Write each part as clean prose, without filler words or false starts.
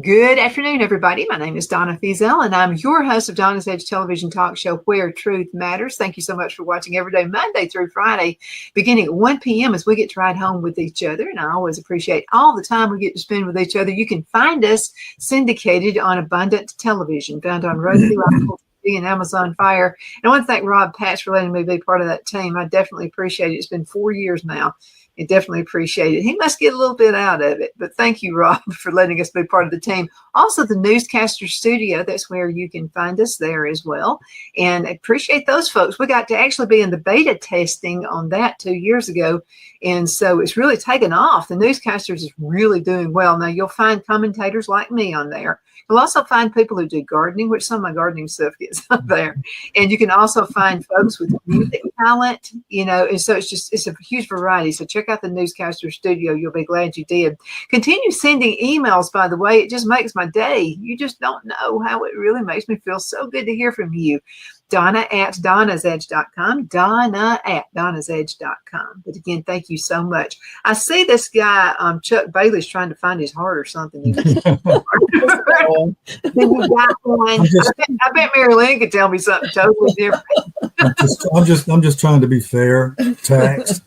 Good afternoon, everybody. My name is Donna Fiesel, and I'm your host of Donna's Edge television talk show, Where Truth Matters. Thank you so much for watching every day, Monday through Friday, beginning at 1 p.m. as we get to ride home with each other. And I always appreciate all the time we get to spend with each other. You can find us syndicated on Abundant Television, found on Roku, Apple TV, and Amazon Fire. And I want to thank Rob Patch for letting me be part of that team. I definitely appreciate it. It's been 4 years now. I definitely appreciate it. He must get a little bit out of it, but thank you, Rob, for letting us be part of the team. Also, the Newscaster Studio, that's where you can find us there as well. And I appreciate those folks. We got to actually be in the beta testing on that 2 years ago. And so it's really taken off. The Newscasters is really doing well. Now, you'll find commentators like me on there. You'll also find people who do gardening, which some of my gardening stuff gets up there. And you can also find folks with music talent, you know, and so it's a huge variety. So check out the Newscaster Studio. You'll be glad you did. Continue sending emails, by the way. It just makes my day. You just don't know how it really makes me feel so good to hear from you. Donna at donnasedge.com, Donna at donnasedge.com. But again, thank you so much. I see this guy, Chuck Bailey's trying to find his heart or something. Then you got one. I bet Mary Lynn could tell me something totally different. I'm just trying to be fair, taxed.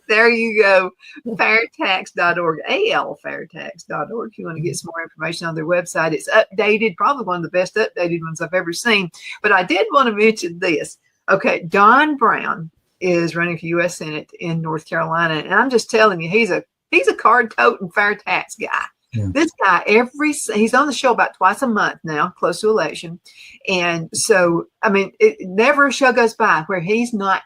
There you go. Fairtax.org, fairtax.org. If you want to get some more information on their website, it's updated, probably one of the best updated ones I've ever seen. But I did want to mention this. Okay, Don Brown is running for U.S. Senate in North Carolina, and I'm just telling you, he's a card-toting fair tax guy. Yeah. This guy, he's on the show about twice a month now, close to election. And so, I mean, never a show goes by where he's an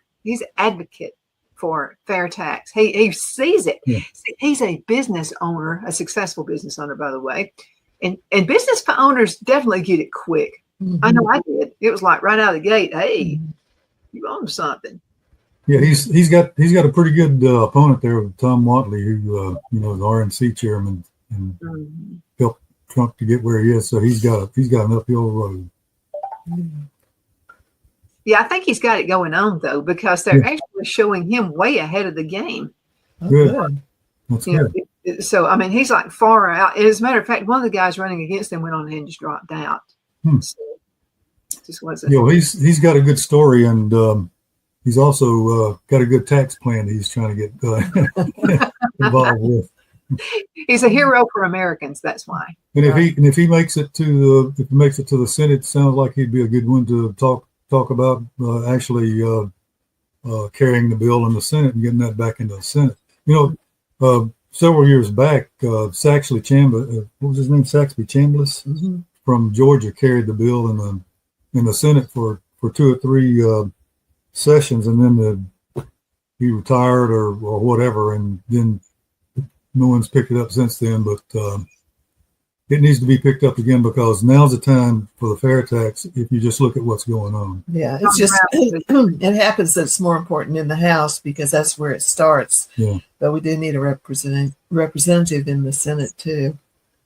advocate for fair tax. He sees it. Yeah. He's a business owner, a successful business owner, by the way. And business owners definitely get it quick. Mm-hmm. I know I did. It was like right out of the gate, hey, you own something. Yeah, he's got a pretty good opponent there with Tom Watley, who is the RNC chairman and helped Trump to get where he is. So he's got an uphill road. Mm-hmm. Yeah, I think he's got it going on, though, because they're actually showing him way ahead of the game. Good. That's good. So, I mean, he's like far out. As a matter of fact, one of the guys running against him went on ahead and just dropped out. So, just wasn't. Yeah, he's got a good story, and he's also got a good tax plan that he's trying to get involved with. He's a hero for Americans. That's why. And if he makes it to the Senate, sounds like he'd be a good one to talk about actually carrying the bill in the Senate and getting that back into the Senate. Several years back, Saxby Chambliss, what was his name? Saxby Chambliss from Georgia carried the bill in the Senate for 2 or 3 sessions, and then he retired or whatever, and then no one's picked it up since then. But it needs to be picked up again, because now's the time for the fair tax if you just look at what's going on. Yeah, it's just, it happens that it's more important in the House because that's where it starts. Yeah. But we do need a representative in the Senate, too.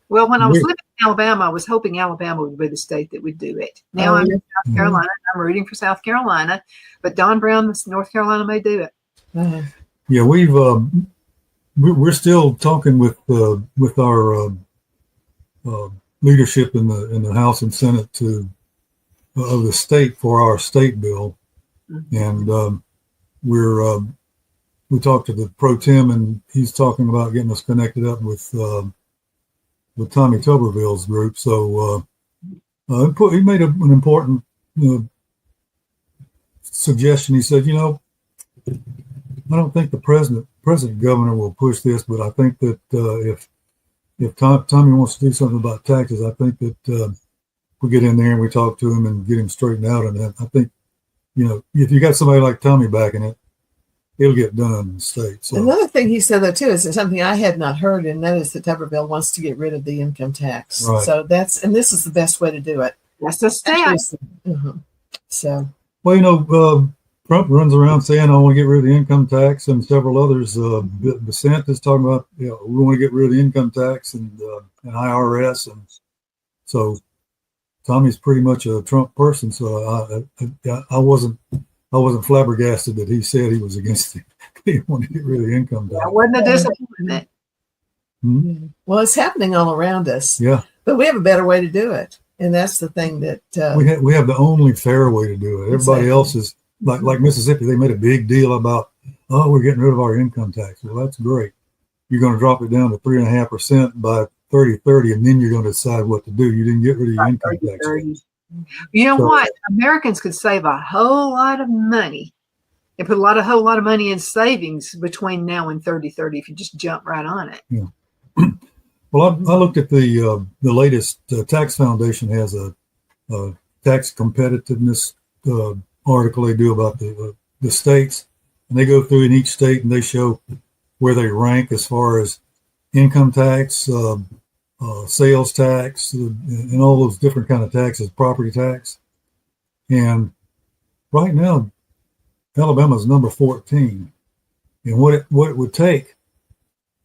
Well, when I was living in Alabama, I was hoping Alabama would be the state that would do it. Now I'm in South Carolina. I'm rooting for South Carolina. But Don Brown, North Carolina, may do it. Yeah, we're still talking with our leadership in the House and Senate of the state for our state bill, and we talked to the pro tem, and he's talking about getting us connected up with Tommy Tuberville's group. So he made an important suggestion. He said, I don't think the president governor will push this, but I think that if Tommy wants to do something about taxes, I think that we get in there and we talk to him and get him straightened out. And I think, if you got somebody like Tommy backing it, it'll get done in the state. So another thing he said though too is something I had not heard, and that is that Tuberville wants to get rid of the income tax. Right. So this is the best way to do it. That's the step. So well, Trump runs around saying I want to get rid of the income tax, and several others. DeSantis talking about we want to get rid of the income tax and IRS, and so Tommy's pretty much a Trump person. So I wasn't flabbergasted that he said he was against it. He wanted to get rid of the income tax. That wasn't a disappointment. Hmm? well, it's happening all around us. Yeah, But we have a better way to do it, and that's the thing that we have the only fair way to do it. Everybody Exactly. else is like Mississippi. They made a big deal about we're getting rid of our income tax. Well, that's great. You're going to drop it down to 3.5% by 30, and then you're going to decide what to do. You didn't get rid of your income tax. 30. You know So- what? Americans could save a whole lot of money and put a whole lot of money in savings between now and 30 if you just jump right on it. Well, I looked at the latest. Tax Foundation has a tax competitiveness article they do about the states, and they go through in each state and they show where they rank as far as income tax, sales tax, and all those different kind of taxes, property tax. And right now, Alabama's number 14. And what it would take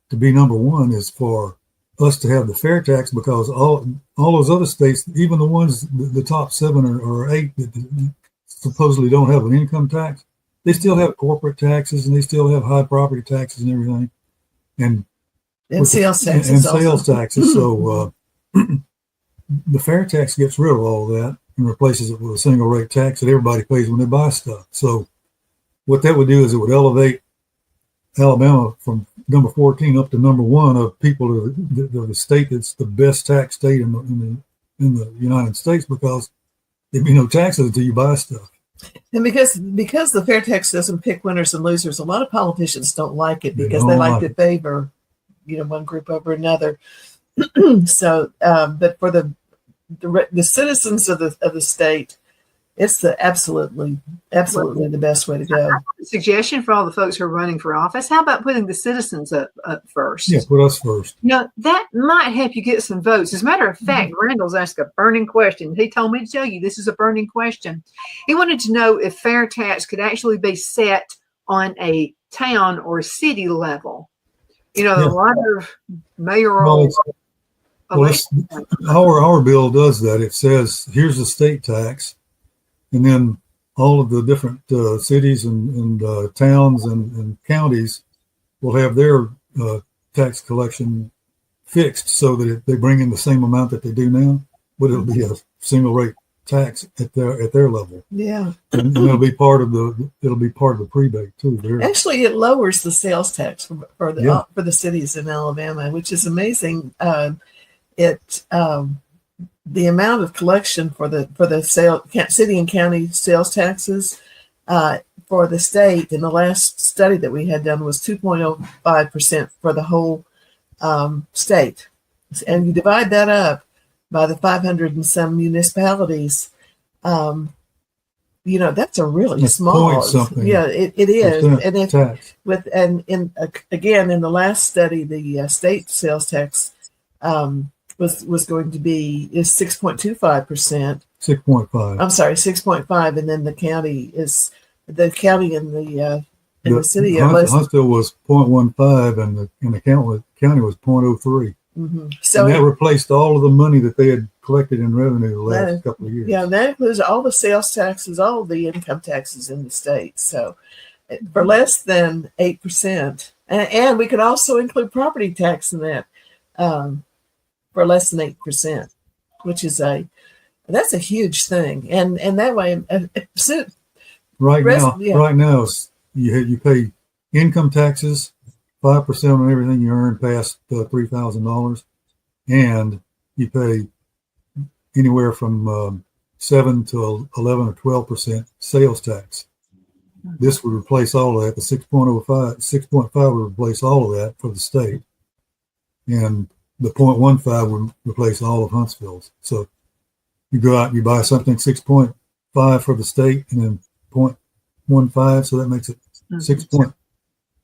to be number one is for us to have the fair tax, because all those other states, even the ones, the top 7 or 8 that supposedly don't have an income tax, they still have corporate taxes and they still have high property taxes and everything. And sales taxes. and also. sales taxes. So the fair tax gets rid of all of that and replaces it with a single rate tax that everybody pays when they buy stuff. So what that would do is it would elevate Alabama from number 14 up to number 1 of people of the state that's the best tax state in the United States, because there'd be no taxes until you buy stuff. And because the fair tax doesn't pick winners and losers, a lot of politicians don't like it because don't they like like to favor, one group over another. So, but for the citizens of the state, it's absolutely the best way to go. Suggestion for all the folks who are running for office: how about putting the citizens up first? Yeah, put us first. That might help you get some votes. As a matter of fact, Randall's asked a burning question. He told me to tell you this is a burning question. He wanted to know if fair tax could actually be set on a town or city level. A lot of mayoral. Our bill does that. It says here's the state tax, and then all of the different cities and towns and counties will have their tax collection fixed so that they bring in the same amount that they do now, but it'll be a single rate tax at their level. Yeah, and it'll be part of the prebate too. Actually, it lowers the sales tax for the cities in Alabama, which is amazing. The amount of collection for the city and county sales taxes for the state in the last study that we had done was 2.05% for the whole state. And you divide that up by the 500 and some municipalities, that's a really small. Yeah, it is. And tax. Again, in the last study, the state sales tax was going to be 6.25%. 6.5. I'm sorry, 6.5, and then the county and the city. Huntsville was 0.15, and the county was 0.03. Mm-hmm. So and that replaced all of the money that they had collected in revenue the last couple of years. Yeah, and that includes all the sales taxes, all of the income taxes in the state. So for less than 8%, and we could also include property tax in that. For less than 8%, which is that's a huge thing, and that way, right now, you pay income taxes 5% on everything you earn past $3,000, and you pay anywhere from 7 to 11 or 12% sales tax. This would replace all of that. The 6.5 would replace all of that for the state, and the 0.15 would replace all of Huntsville's. So you go out and you buy something 6.5 for the state and then 0.15, so that makes it 6.5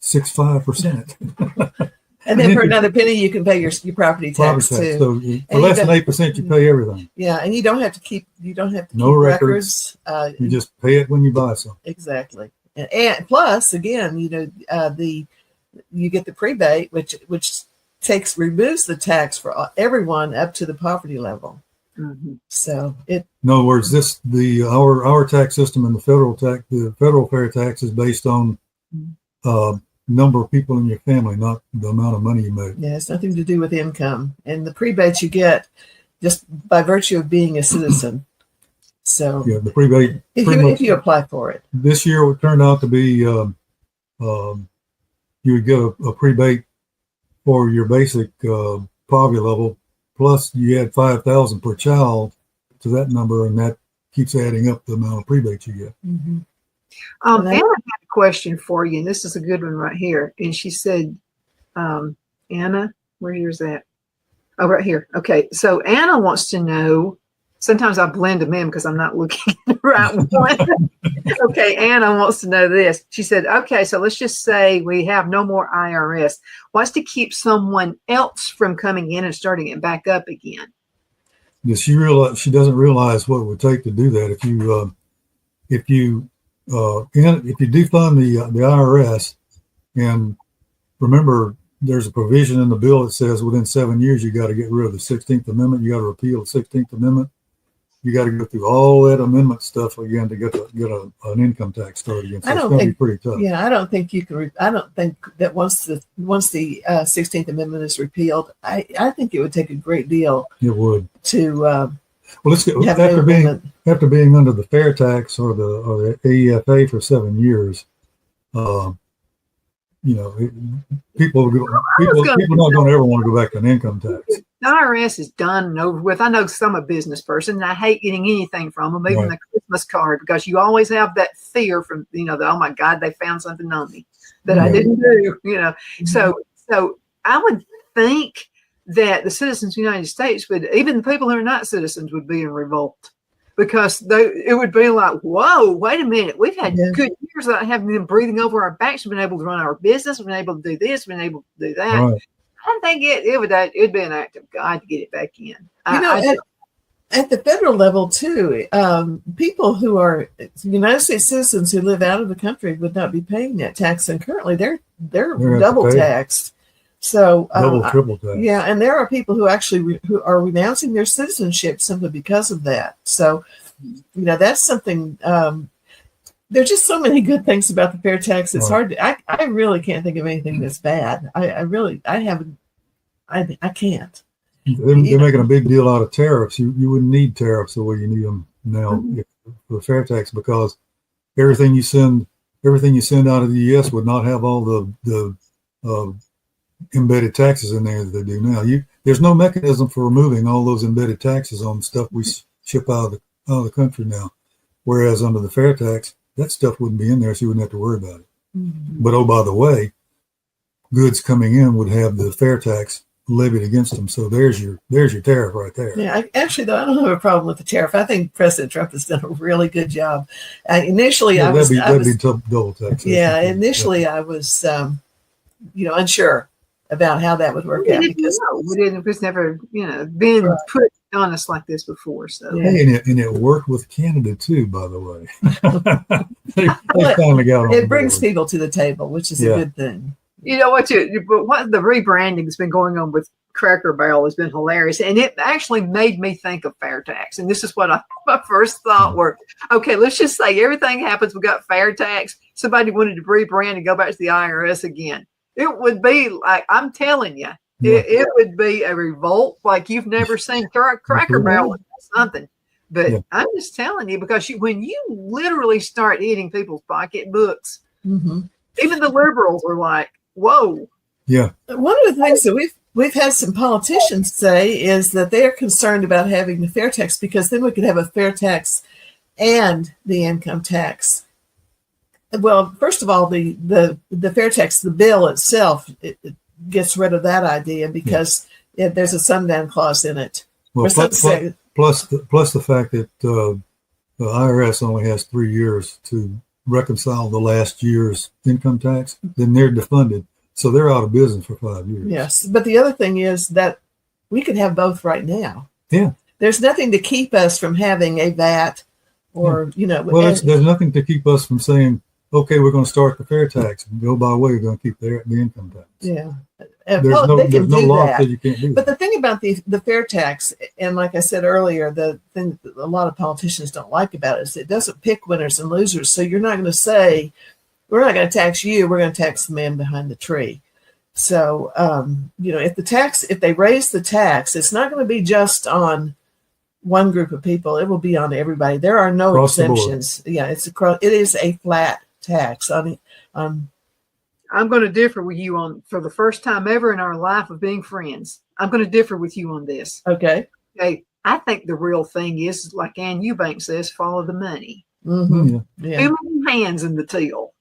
6.5%. And then for another penny, you can pay your property tax too. So for less than 8%, you pay everything. Yeah, and you don't have to keep no keep records. You just pay it when you buy something. Exactly, and plus, again, you get the prebate, which removes the tax for everyone up to the poverty level. Mm-hmm. So in other words, our tax system and the federal fair tax is based on number of people in your family, not the amount of money you make. Yeah, it's nothing to do with income, and the prebates you get just by virtue of being a citizen. So yeah, the prebate if you apply for it this year, it turned out to be you would get a prebate for your basic poverty level, plus you add 5,000 per child to that number, and that keeps adding up the amount of prebates you get. Mm-hmm. Anna had a question for you, and this is a good one right here. And she said, Anna, where's that? Oh, right here. Okay. So Anna wants to know, sometimes I blend them in because I'm not looking at the right one. Okay. Anna wants to know this. She said, okay, so let's just say we have no more IRS. What's to keep someone else from coming in and starting it back up again? She doesn't realize what it would take to do that. If you defund the IRS, and remember, there's a provision in the bill that says within 7 years you got to get rid of the 16th Amendment. You got to repeal the 16th Amendment. You got to go through all that amendment stuff again to get an income tax started again. So it's going to be pretty tough. Yeah, I don't think you can. I don't think that once the 16th Amendment is repealed, I think it would take a great deal. It would to. After being under the fair tax or the AEFA for 7 years, people not going to ever want to go back to an income tax. The IRS is done and over with. I know I'm a business person, and I hate getting anything from them, even the Christmas card, because you always have that fear from that, oh my God, they found something on me that I didn't do. Mm-hmm. So I would think that the citizens of the United States even the people who are not citizens would be in revolt, because it would be like, whoa, wait a minute. We've had good years without having them breathing over our backs. We've been able to run our business. We've been able to do this. We've been able to do that. Right. I think it'd be an act of God to get it back in. At the federal level too, people who are United States citizens who live out of the country would not be paying that tax, and currently they're double taxed. So triple tax. Yeah, and there are people who actually who are renouncing their citizenship simply because of that. So, that's something. There's just so many good things about the fair tax. It's hard to. I really can't think of anything that's bad. I can't. They're making a big deal out of tariffs. You wouldn't need tariffs the way you need them now for the fair tax, because everything you send out of the U.S. would not have all the embedded taxes in there that they do now. There's no mechanism for removing all those embedded taxes on stuff we ship out of the country now. Whereas under the fair tax, that stuff wouldn't be in there, so you wouldn't have to worry about it. Mm-hmm. But by the way, goods coming in would have the fair tax levied against them. So there's your tariff right there. Yeah, I don't have a problem with the tariff. I think President Trump has done a really good job. Initially, that'd be double tax. Yeah, initially I was, unsure about how that would work out, because it was never, been put on us like this before. So hey, and it worked with Canada too, by the way. they finally got on it brings people to the table, which is a good thing. What the rebranding that's been going on with Cracker Barrel has been hilarious, and it actually made me think of fair tax. And this is what my first thought were: okay, let's just say everything happens. We got fair tax. Somebody wanted to rebrand and go back to the IRS again. It would be like, I'm telling you, it would be a revolt like you've never seen. Cracker Barrel or something. But I'm just telling you, because when you literally start eating people's pocketbooks, even the liberals are like, whoa. Yeah. One of the things that we've had some politicians say is that they're concerned about having the fair tax, because then we could have a fair tax and the income tax. Well, first of all, the fair tax, the bill itself, it gets rid of that idea, because there's a sundown clause in it. Well, plus the fact that the IRS only has 3 years to reconcile the last year's income tax, then they're defunded. So they're out of business for 5 years. Yes. But the other thing is that we could have both right now. Yeah. There's nothing to keep us from having a VAT or, Well, there's nothing to keep us from saying, okay, we're going to start the fair tax and go by way, we're going to keep the income tax. Yeah. There's no law that you can't do But that. the thing about the fair tax, and like I said earlier, the thing that a lot of politicians don't like about it is it doesn't pick winners and losers. So you're not going to say, we're not going to tax you, we're going to tax the man behind the tree. So, if they raise the tax, it's not going to be just on one group of people. It will be on everybody. There are no Across the board. exemptions. Yeah, it is a flat tax on I'm going to differ with you on, for the first time ever in our life of being friends, I'm going to differ with you on this. okay. Okay. I think the real thing is, like Ann Eubank says, follow the money. Mm-hmm. Yeah. Yeah. Too many hands in the till.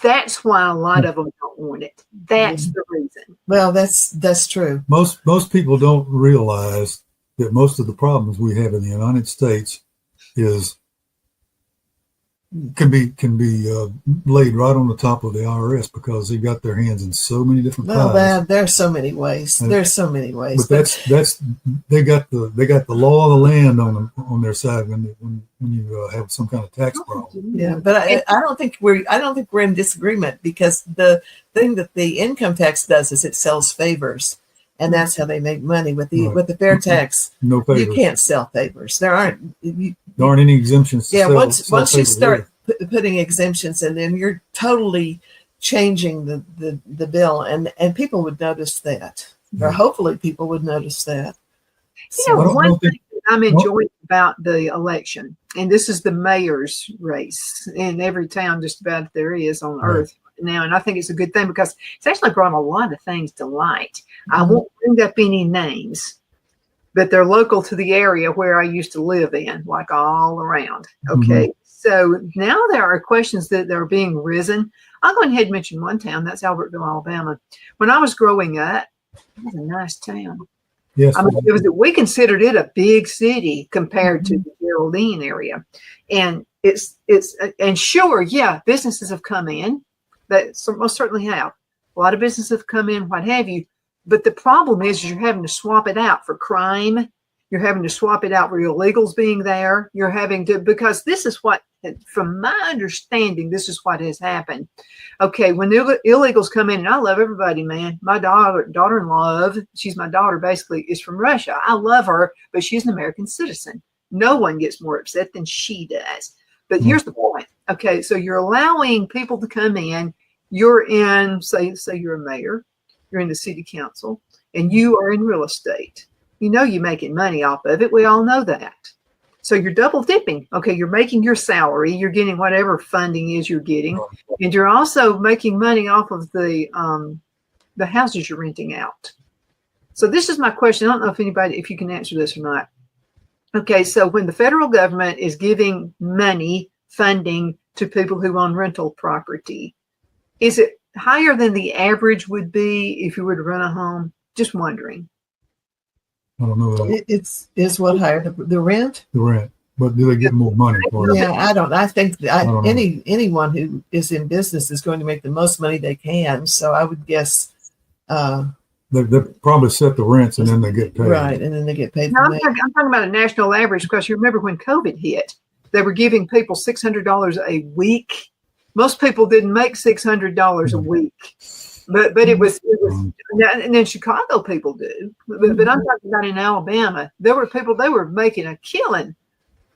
That's why a lot of them don't want it. That's the reason. Well, that's true. Most people don't realize that most of the problems we have in the United States can be laid right on the top of the IRS because they got their hands in so many different pies. Well, there's so many ways. There's so many ways. But that's they got the law of the land on their side when you have some kind of tax problem. Yeah, but I don't think we're in disagreement, because the thing that the income tax does is it sells favors, and that's how they make money with the fair tax. No favors. You can't sell favors. There aren't any exemptions. To yeah. sell, Once sell you favors start putting exemptions, and then you're totally changing the bill, and people would notice that, or hopefully people would notice that. You know, I don't one think- thing that I'm enjoying about the election, and this is the mayor's race in every town just about there is on earth now, and I think it's a good thing because it's actually brought a lot of things to light. I won't bring up any names, but they're local to the area where I used to live in, like all around. Okay. So now there are questions that are being risen. I'll go ahead and mention one town. That's Albertville, Alabama. When I was growing up, it was a nice town. Yes. I mean, we considered it a big city compared to the Geraldine area. And and sure, yeah, businesses have come in. That most certainly have. A lot of businesses have come in, what have you. But the problem is you're having to swap it out for crime. You're having to swap it out for illegals being there. You're having to, because this is what, from my understanding, this is what has happened. Okay, when the illegals come in, and I love everybody, man. My daughter-in-law, she's my daughter, basically, is from Russia. I love her, but she's an American citizen. No one gets more upset than she does. But here's the point. Okay, so you're allowing people to come in. You're in, say you're a mayor. You're in the city council, and you are in real estate. You know you're making money off of it. We all know that. So you're double dipping. Okay, you're making your salary. You're getting whatever funding is you're getting, and you're also making money off of the houses you're renting out. So this is my question. I don't know if you can answer this or not. Okay, so when the federal government is giving money, funding to people who own rental property, is it higher than the average would be if you were to rent a home? Just wondering. I don't know It's what higher the rent? the rent, but do they get more money for it? Yeah, I don't. I think I don't know. anyone who is in business is going to make the most money they can. So I would guess, They probably set the rents and then they get paid. right, and then they get paid. No, From I'm that. talking about a national average, because you remember when COVID hit, they were giving people $600 a week. Most people didn't make $600 a week, but it was, and then Chicago people do. But I'm talking about in Alabama, there were people, they were making a killing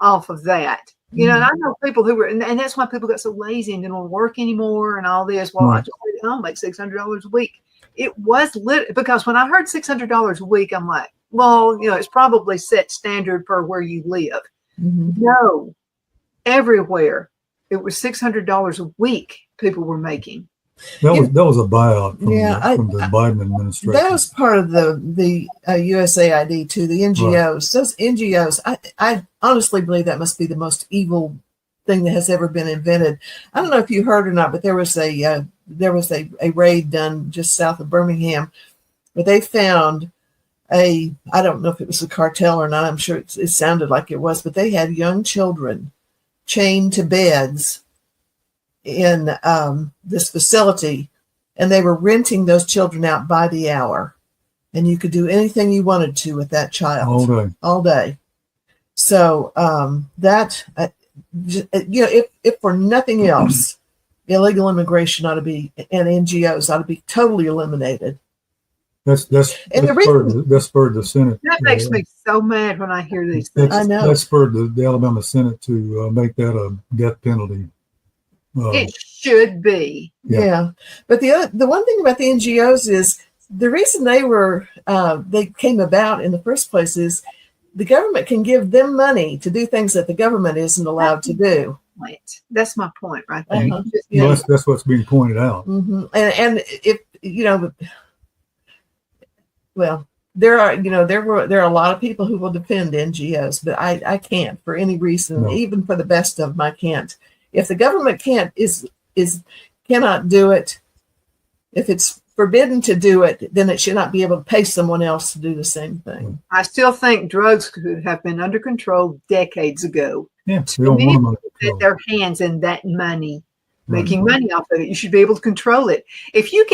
off of that. You know, and I know people who were, and that's why people got so lazy and didn't want to work anymore and all this. Well, I just stayed at home, make $600 a week. It was lit, because when I heard $600 a week, I'm like, well, you know, it's probably set standard for where you live. No, everywhere it was $600 a week people were making. That was a buyout from, Yeah, from the Biden administration. That was part of the USAID too. The NGOs, those NGOs. I honestly believe that must be the most evil thing that has ever been invented. I don't know if you heard or not, but there was a raid done just south of Birmingham, where they found I don't know if it was a cartel or not. I'm sure it sounded like it was, but they had young children chained to beds in this facility, and they were renting those children out by the hour, and you could do anything you wanted to with that child all day. So if for nothing else, illegal immigration ought to be, and NGOs ought to be totally eliminated. That spurred the Senate. That makes me so mad when I hear these things. I know. That spurred the Alabama Senate to make that a death penalty. It should be. Yeah. But the one thing about the NGOs is the reason they came about in the first place is the government can give them money to do things that the government isn't allowed to do. That's my point right there. Well, that's what's being pointed out. Mm-hmm. And if well, there are a lot of people who will defend NGOs, but I can't for any reason. No. Even for the best of them, I can't. If the government cannot do it, if it's forbidden to do it, then it should not be able to pay someone else to do the same thing. I still think drugs could have been under control decades ago. Yeah, we don't want to get their hands in that money, making money off of it. You should be able to control it. If you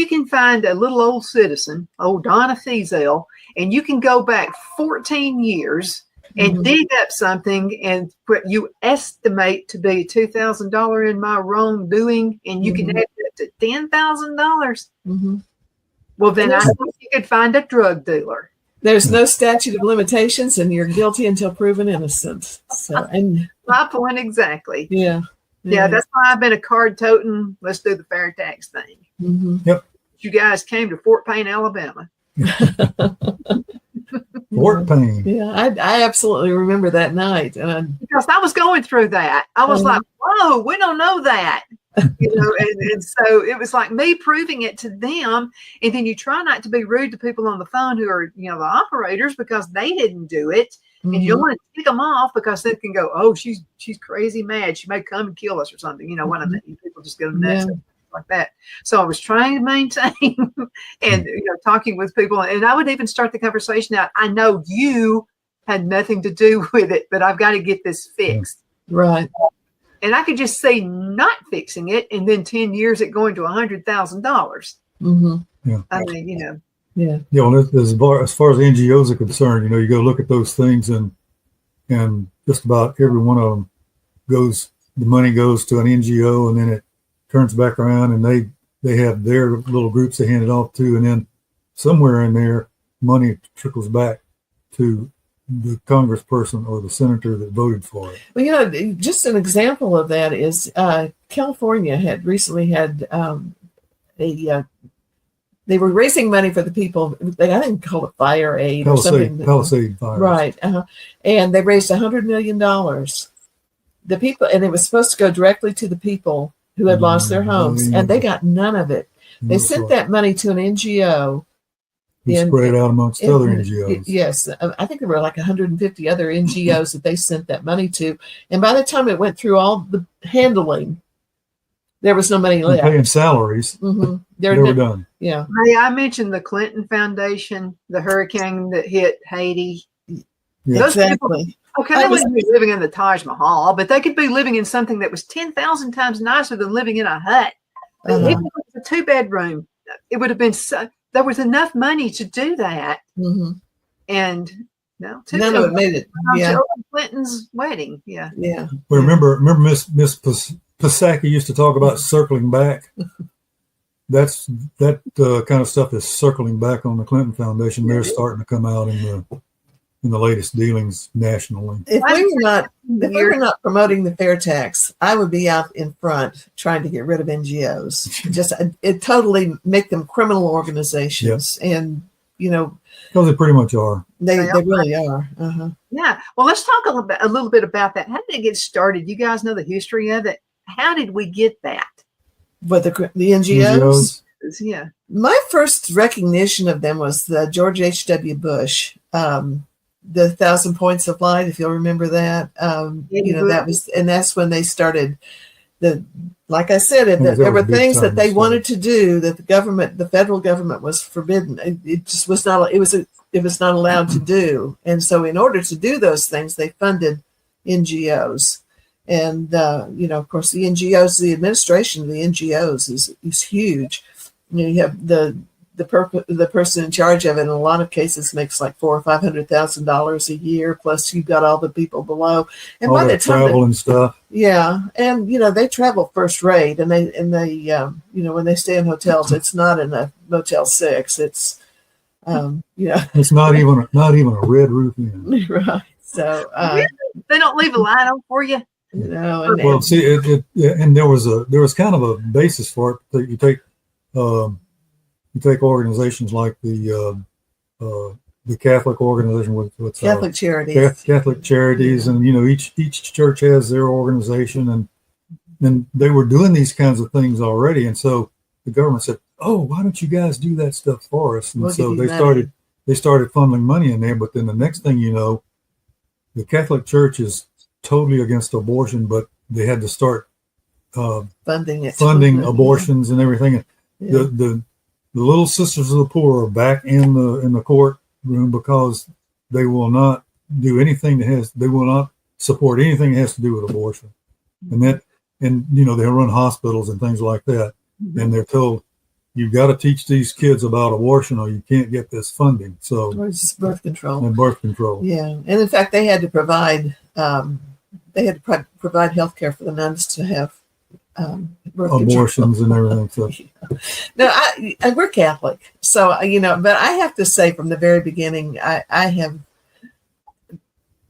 can find a little old citizen, old Donna Fiesel, and you can go back 14 years and dig up something and what you estimate to be $2,000 in my wrongdoing, and you can add it to $10,000. Well, then I think you could find a drug dealer. There's no statute of limitations, and you're guilty until proven innocent. So, and my point exactly. Yeah. Yeah, that's why I've been a card toting. Let's do the fair tax thing. Yep. You guys came to Fort Payne, Alabama. Fort Payne. Yeah, I absolutely remember that night, because I was going through that. I was like, "Whoa, we don't know that," and so it was like me proving it to them. And then you try not to be rude to people on the phone who are, the operators, because they didn't do it. And you don't want to tick them off because they can go, "Oh, she's crazy mad. She may come and kill us or something." One of the people just go nuts like that. So I was trying to maintain and talking with people, and I would even start the conversation out. I know you had nothing to do with it, but I've got to get this fixed. Right. And I could just say not fixing it, and then 10 years it going to $100,000. Yeah. I mean, Yeah. Well, as far as NGOs are concerned, you go look at those things, and just about every one of them the money goes to an NGO, and then it turns back around, and they have their little groups they hand it off to, and then somewhere in there, money trickles back to the congressperson or the senator that voted for it. Well, just an example of that is California had recently had they were raising money for the people. I think called it Fire Aid or something. Palisade Fire. Right. And they raised $100 million. The people, and it was supposed to go directly to the people who had lost their homes, and they got none of it. They sent that money to an NGO. Spread out amongst other NGOs. Yes. I think there were like 150 other NGOs that they sent that money to. And by the time it went through all the handling, there was no money left. Paying salaries. They were done. Yeah. Hey, I mentioned the Clinton Foundation, the hurricane that hit Haiti. Yeah. Those exactly. People, okay, they wouldn't be living in the Taj Mahal, but they could be living in something that was 10,000 times nicer than living in a hut. If it was a 2-bedroom, it would have been there was enough money to do that. And no, none of it made it. Yeah. Clinton's wedding. Yeah. Yeah. Well, remember Miss Psaki used to talk about circling back. That kind of stuff is circling back on the Clinton Foundation. They're starting to come out in the latest dealings nationally. If we were not promoting the fair tax, I would be out in front trying to get rid of NGOs. Just it totally make them criminal organizations, and because they pretty much are. They really are. Yeah. Well, let's talk a little bit about that. How did it get started? You guys know the history of it. How did we get that? But the NGOs? Yeah. My first recognition of them was the George H.W. Bush, the 1,000 Points of Light, if you'll remember that. That was, and that's when they started like I said, there were things that they wanted to do that the federal government was forbidden. It just was not, it was not allowed to do. And so in order to do those things, they funded NGOs. And of course, the NGOs, the administration of the NGOs is huge. You have the person in charge of it in a lot of cases makes like $400,000 or $500,000 a year. Plus, you've got all the people below, and all by the that time travel and stuff. yeah, and they travel first rate, and they when they stay in hotels, it's not in a Motel 6. It's It's not even a red roof inn. right. So They don't leave a light on for you. Well, see, and there was kind of a basis for it. That you take organizations like the Catholic organization with Catholic Charities, Catholic Charities, and each church has their organization, and they were doing these kinds of things already, and so the government said, "Oh, why don't you guys do that stuff for us?" And so they started funneling money in there. But then the next thing you know, the Catholic Church is totally against abortion, but they had to start funding abortions and everything. Yeah. The Little Sisters of the Poor are back in the courtroom because they will not do anything they will not support anything that has to do with abortion, and they run hospitals and things like that, and they're told, you've got to teach these kids about abortion or you can't get this funding. So or it's birth control. And birth control. Yeah, and in fact, they had to provide provide health care for the nuns to have birth abortions control. And everything. So. No, we're Catholic, so but I have to say from the very beginning, I have.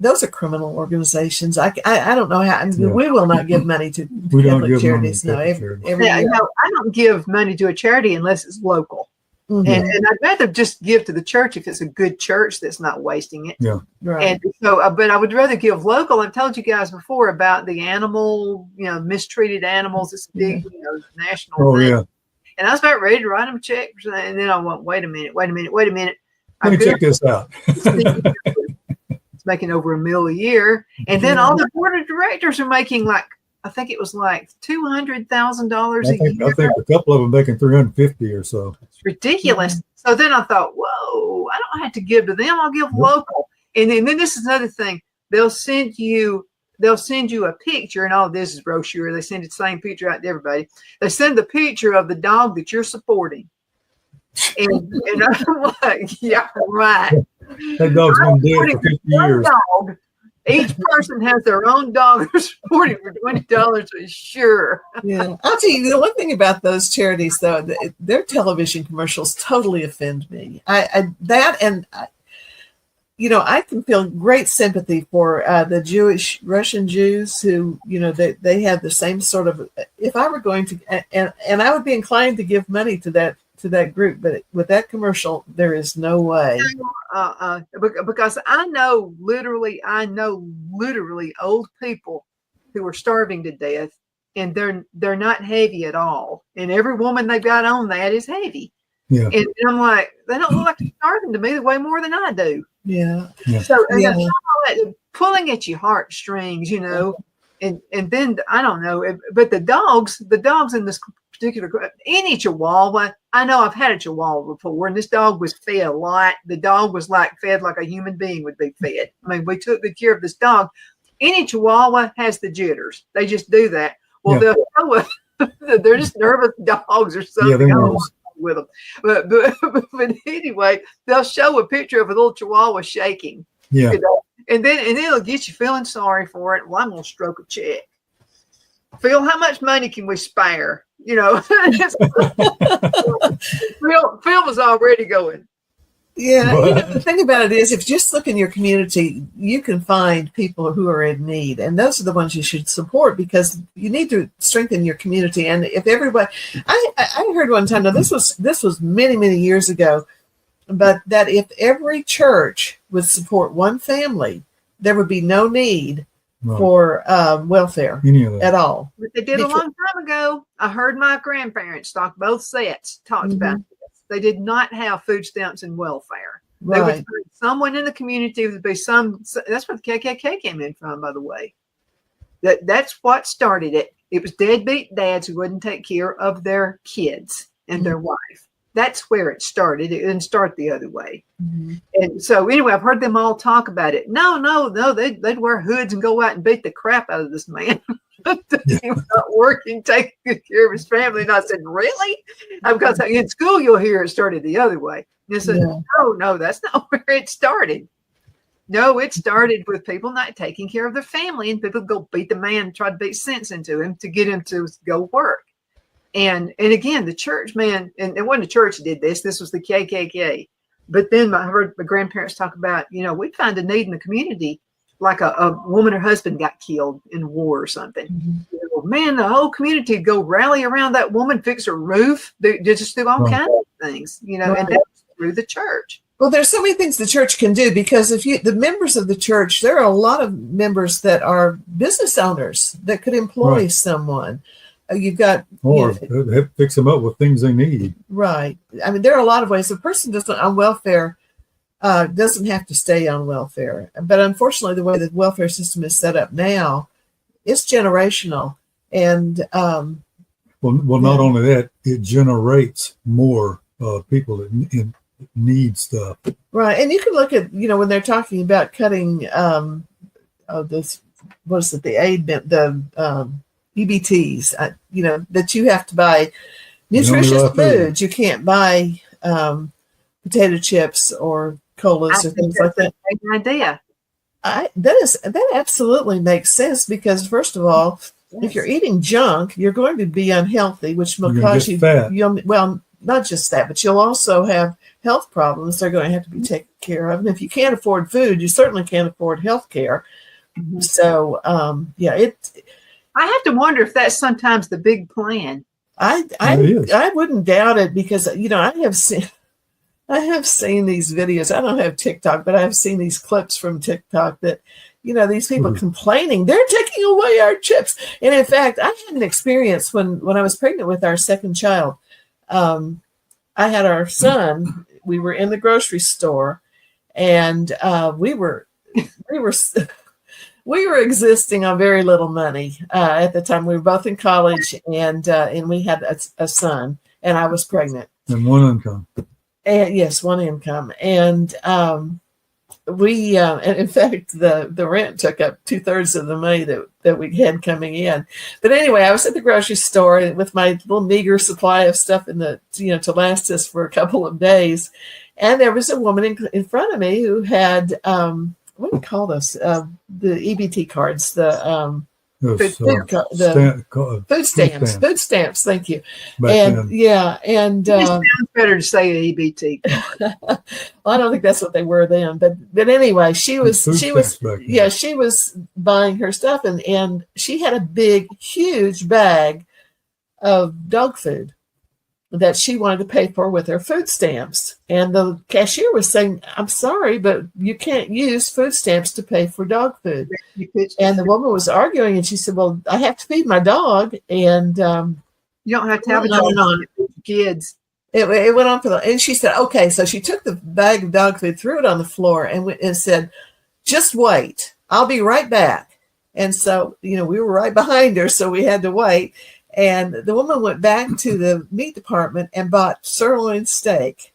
Those are criminal organizations. I don't know how. We will not give money to Catholic charities. No, every year. No, I don't give money to a charity unless it's local. Mm-hmm. And I'd rather just give to the church if it's a good church that's not wasting it. Yeah. Right. And so, but I would rather give local. I've told you guys before about the animal, mistreated animals. It's a big, national thing. Yeah. And I was about ready to write them a check, and then I went, wait a minute. Let me check this out. It's making over $1 million a year, and then all the board of directors are making I think it was like $200,000 a year. I think a couple of them making $350 or so. It's ridiculous. Mm-hmm. So then I thought, whoa, I don't have to give to them. I'll give local. And then this is another thing. They'll send you a picture, and all this is brochure. They send the same picture out to everybody. They send the picture of the dog that you're supporting. And I'm like, yeah, right. That dog's been dead for 50 years. Dog. Each person has their own dog they're supporting for $20 for sure. Yeah, I'll tell you the one thing about those charities, though, their television commercials totally offend me. I can feel great sympathy for the Russian Jews who, they have the same sort of. If I were going to, and I would be inclined to give money to that group, but with that commercial, there is no way. Because I know literally old people who are starving to death, and they're not heavy at all. And every woman they got on that is heavy. Yeah. And I'm like, they don't look like they're starving to me. They weigh more than I do. Yeah. So pulling at your heartstrings, and then I don't know, but the dogs in this particular, any Chihuahua, I know I've had a Chihuahua before, and this dog was fed a lot. The dog was fed like a human being would be fed. I mean, we took good care of this dog. Any Chihuahua has the jitters. They just do that. Well, they're just nervous dogs or something. Yeah, I don't know with them. But anyway, they'll show a picture of a little Chihuahua shaking. Yeah. And then it'll get you feeling sorry for it. Well, I'm going to stroke a check. Phil, how much money can we spare? Phil was already going. Yeah, the thing about it is, if you just look in your community, you can find people who are in need, and those are the ones you should support because you need to strengthen your community. And if everybody, I heard one time, now this was many, many years ago, but that if every church would support one family, there would be no need for welfare at all. But they did a long time ago. I heard my grandparents talk, both sets talked about this. They did not have food stamps and welfare. Right. They would find someone in the community would be that's where the KKK came in from, by the way. That's what started it. It was deadbeat dads who wouldn't take care of their kids and their wife. That's where it started. It didn't start the other way. Mm-hmm. And so anyway, I've heard them all talk about it. No, they'd wear hoods and go out and beat the crap out of this man. He was not working, taking good care of his family. And I said, really? Because in school, you'll hear it started the other way. And I said, no, that's not where it started. No, it started with people not taking care of their family, and people go beat the man, try to beat sense into him to get him to go work. And again, the church, man, and it wasn't the church that did this. This was the KKK. But then I heard my grandparents talk about, we find a need in the community, like a woman or husband got killed in war or something. Mm-hmm. Man, the whole community would go rally around that woman, fix her roof. They just do all kinds of things, and that's through the church. Well, there's so many things the church can do, because the members of the church, there are a lot of members that are business owners that could employ someone. You've got fix them up with things they need. Right. I mean, there are a lot of ways. A person on welfare doesn't have to stay on welfare, but unfortunately, the way the welfare system is set up now, it's generational. And not only that, it generates more people that need stuff. Right. And you can look at, when they're talking about cutting this, what is it, the aid, the EBTs, that you have to buy nutritious foods. You can't buy potato chips or colas or things like that. That's a great idea. That absolutely makes sense, because first of all, if you're eating junk, you're going to be unhealthy, which will cause you fat. Well, not just that, but you'll also have health problems. They're going to have to be taken care of. And if you can't afford food, you certainly can't afford health care. Mm-hmm. So, I have to wonder if that's sometimes the big plan. I wouldn't doubt it, because, I have seen these videos. I don't have TikTok, but I have seen these clips from TikTok that, these people complaining, they're taking away our chips. And in fact, I had an experience when I was pregnant with our second child. I had our son. We were in the grocery store, and we were existing on very little money at the time. We were both in college, and we had a son, and I was pregnant. And one income. And yes, one income. And we, and in fact, the rent took up 2/3 of the money that we had coming in. But anyway, I was at the grocery store with my little meager supply of stuff to last us for a couple of days. And there was a woman in front of me who had, what do you call this? The EBT cards, food stamps. Food stamps. Thank you. It sounds better to say EBT. Well, I don't think that's what they were then, but anyway, she was buying her stuff, and she had a huge bag of dog food that she wanted to pay for with her food stamps. And the cashier was saying, I'm sorry, but you can't use food stamps to pay for dog food. And the woman was arguing, and she said, well, I have to feed my dog. And you don't have to have a dog on it, kids. It went on and she said, okay. So she took the bag of dog food, threw it on the floor, and said, just wait. I'll be right back. And so, we were right behind her, so we had to wait. And the woman went back to the meat department and bought sirloin steak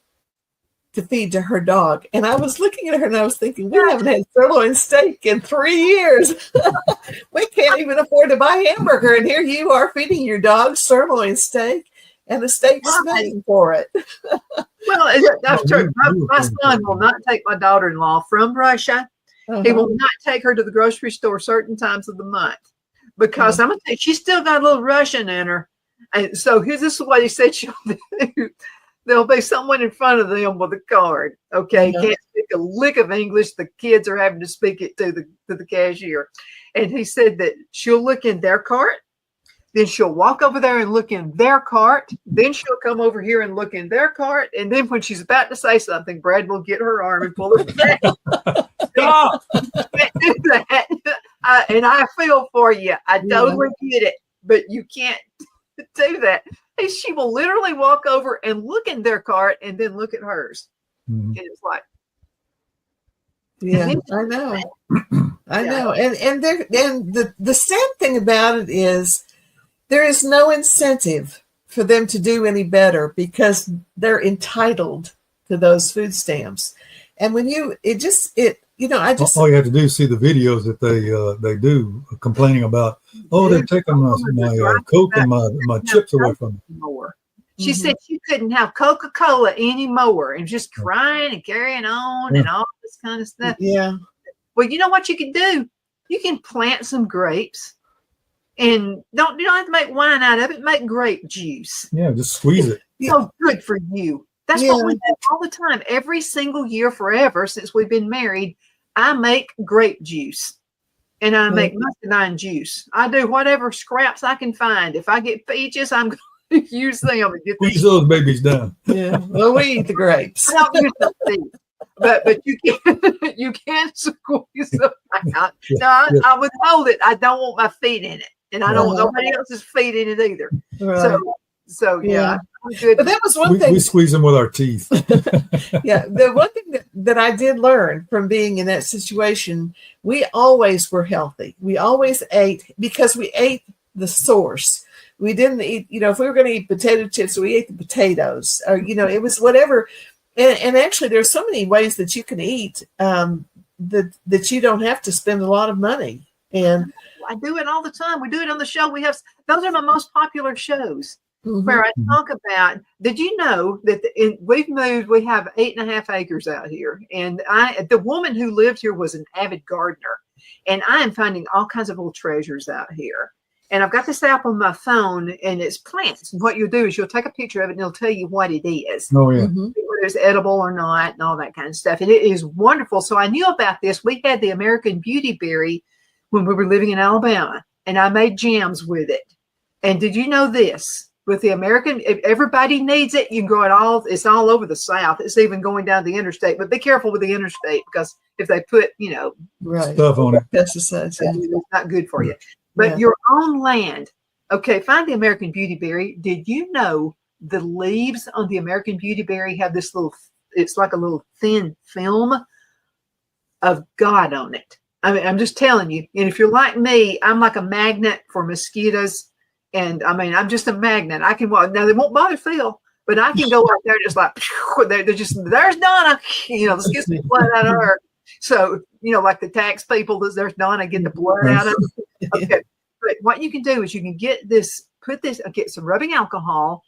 to feed to her dog. And I was looking at her and I was thinking, we haven't had sirloin steak in 3 years. We can't even afford to buy hamburger. And here you are feeding your dog sirloin steak, and the steak's paying for it. Well, my son will not take my daughter-in-law from Russia. Uh-huh. He will not take her to the grocery store certain times of the month. Because I'm going to tell you, she's still got a little Russian in her. And so this is what he said she'll do. There'll be someone in front of them with a card. Okay. Yeah. Can't speak a lick of English. The kids are having to speak it to the cashier. And he said that she'll look in their cart. Then she'll walk over there and look in their cart. Then she'll come over here and look in their cart. And then when she's about to say something, Brad will get her arm and pull it back. Stop. Can't do that. And I feel for you. I totally get it. But you can't do that. And she will literally walk over and look in their cart and then look at hers. Mm-hmm. And it's like, yeah, I know. I know. And the sad thing about it is there is no incentive for them to do any better because they're entitled to those food stamps. And when you all you have to do is see the videos that they do complaining about, they're taking my Coke and my chips away from me. More. She said she couldn't have Coca-Cola anymore and just crying and carrying on and all this kind of stuff. Yeah. Well, you know what you can do? You can plant some grapes and you don't have to make wine out of it. Make grape juice. Yeah, just squeeze it. So good for you. That's what we do all the time. Every single year forever since we've been married, I make grape juice and I make muscadine juice. I do whatever scraps I can find. If I get peaches, I'm going to use them and get Squeeze those babies down. Yeah. Well, we eat the grapes. I don't use the seeds, but you can squeeze them out. No, I withhold it. I don't want my feet in it, and I don't want nobody else's feet in it either. Right. So yeah. But that was one thing. We squeeze them with our teeth. Yeah. The one thing that I did learn from being in that situation, we always were healthy. We always ate because we ate the source. We didn't eat, if we were going to eat potato chips, we ate the potatoes or, it was whatever. And actually there's so many ways that you can eat that you don't have to spend a lot of money. And I do it all the time. We do it on the show. Those are my most popular shows. Where I talk about, did you know that we've moved, we have 8.5 acres out here. And the woman who lived here was an avid gardener. And I am finding all kinds of little treasures out here. And I've got this app on my phone and it's plants. And what you'll do is you'll take a picture of it and it'll tell you what it is. Oh, yeah. Whether it's edible or not and all that kind of stuff. And it is wonderful. So I knew about this. We had the American beauty berry when we were living in Alabama. And I made jams with it. And did you know this? With the American, if everybody needs it, you can grow it all. It's all over the South. It's even going down the interstate. But be careful with the interstate because if they put, stuff on it, pesticides, it's not good for you. But your own land, okay, find the American beauty berry. Did you know the leaves on the American beauty berry have this it's like a little thin film of God on it. I mean, I'm just telling you. And if you're like me, I'm like a magnet for mosquitoes. And I mean, I'm just a magnet. I can walk. Now they won't bother Phil, but I can go out there just like they're just there's Donna. Let's get some blood out of her. So like the tax people, there's Donna getting the blood out of her. Okay, but what you can do is you can get some rubbing alcohol,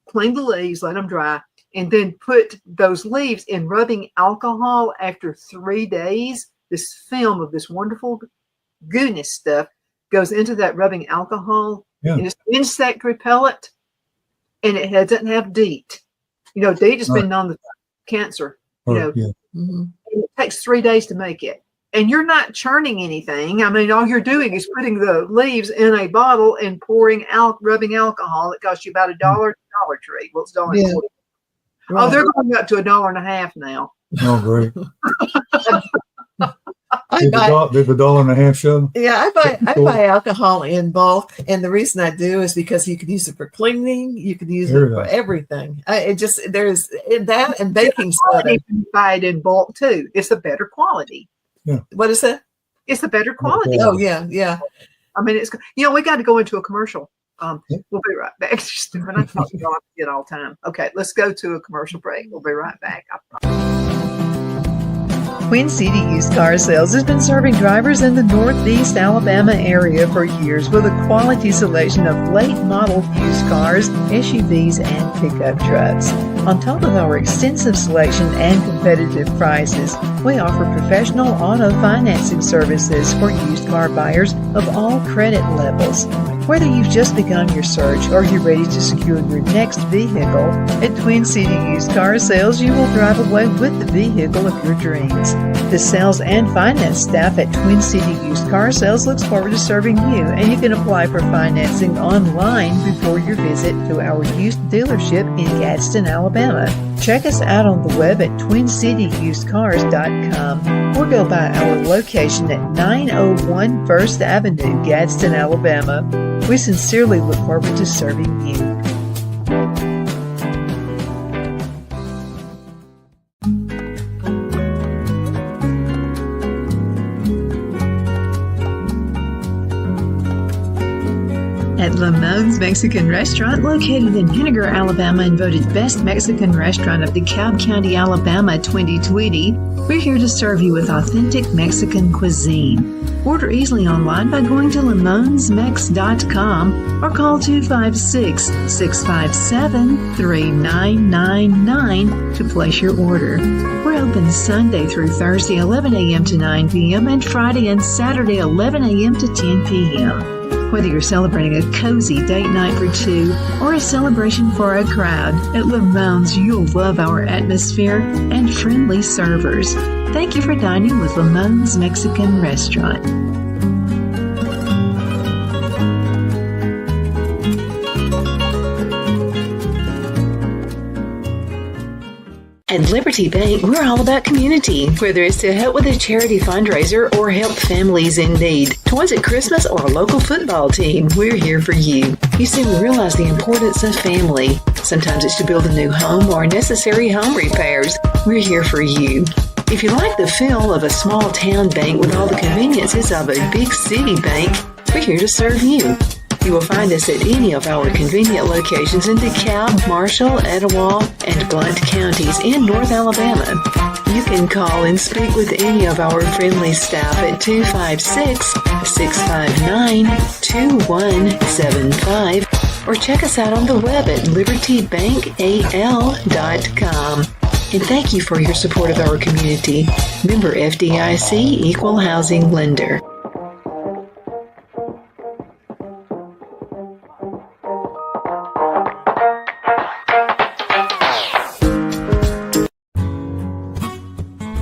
clean the leaves, let them dry, and then put those leaves in rubbing alcohol. After 3 days, this film of this wonderful goodness stuff goes into that rubbing alcohol. And it's insect repellent, and it doesn't have DEET. DEET has been on the cancer. And it takes 3 days to make it, and you're not churning anything. I mean, all you're doing is putting the leaves in a bottle and pouring out rubbing alcohol. It costs you about $1 at Dollar Tree. Well, it's $1.40. Yeah. Right. Oh, they're going up to $1.50 now. Oh, great. Did the $1.50 show? Yeah, I buy alcohol in bulk, and the reason I do is because you can use it for cleaning, you can use it for everything. There's that and baking soda. You can buy it in bulk too. It's a better quality. Yeah. What is that? It's a better quality. Oh yeah. I mean, it's we got to go into a commercial. We'll be right back. When I talk to y'all, I forget all the time. Okay, let's go to a commercial break. We'll be right back. Queen City Used Car Sales has been serving drivers in the Northeast Alabama area for years with a quality selection of late model used cars, SUVs, and pickup trucks. On top of our extensive selection and competitive prices, we offer professional auto financing services for used car buyers of all credit levels. Whether you've just begun your search or you're ready to secure your next vehicle, at Twin City Used Car Sales, you will drive away with the vehicle of your dreams. The sales and finance staff at Twin City Used Car Sales looks forward to serving you, and you can apply for financing online before your visit to our used dealership in Gadsden, Alabama. Check us out on the web at twincityusedcars.com or go by our location at 901 First Avenue, Gadsden, Alabama. We sincerely look forward to serving you. At Lamone's Mexican Restaurant, located in Henniger, Alabama, and voted Best Mexican Restaurant of DeKalb County, Alabama 2020, we're here to serve you with authentic Mexican cuisine. Order easily online by going to lamonsmex.com or call 256-657-3999 to place your order. We're open Sunday through Thursday, 11 a.m. to 9 p.m. and Friday and Saturday, 11 a.m. to 10 p.m. Whether you're celebrating a cozy date night for two or a celebration for a crowd, at Lamone's you'll love our atmosphere and friendly servers. Thank you for dining with Lamone's Mexican Restaurant. At Liberty Bank, we're all about community, whether it's to help with a charity fundraiser or help families in need. Toys at Christmas or a local football team, we're here for you. You see, we realize the importance of family. Sometimes it's to build a new home or necessary home repairs. We're here for you. If you like the feel of a small town bank with all the conveniences of a big city bank, we're here to serve you. You will find us at any of our convenient locations in DeKalb, Marshall, Etowah, and Blount counties in North Alabama. You can call and speak with any of our friendly staff at 256-659-2175 or check us out on the web at libertybankal.com. And thank you for your support of our community. Member FDIC Equal Housing Lender.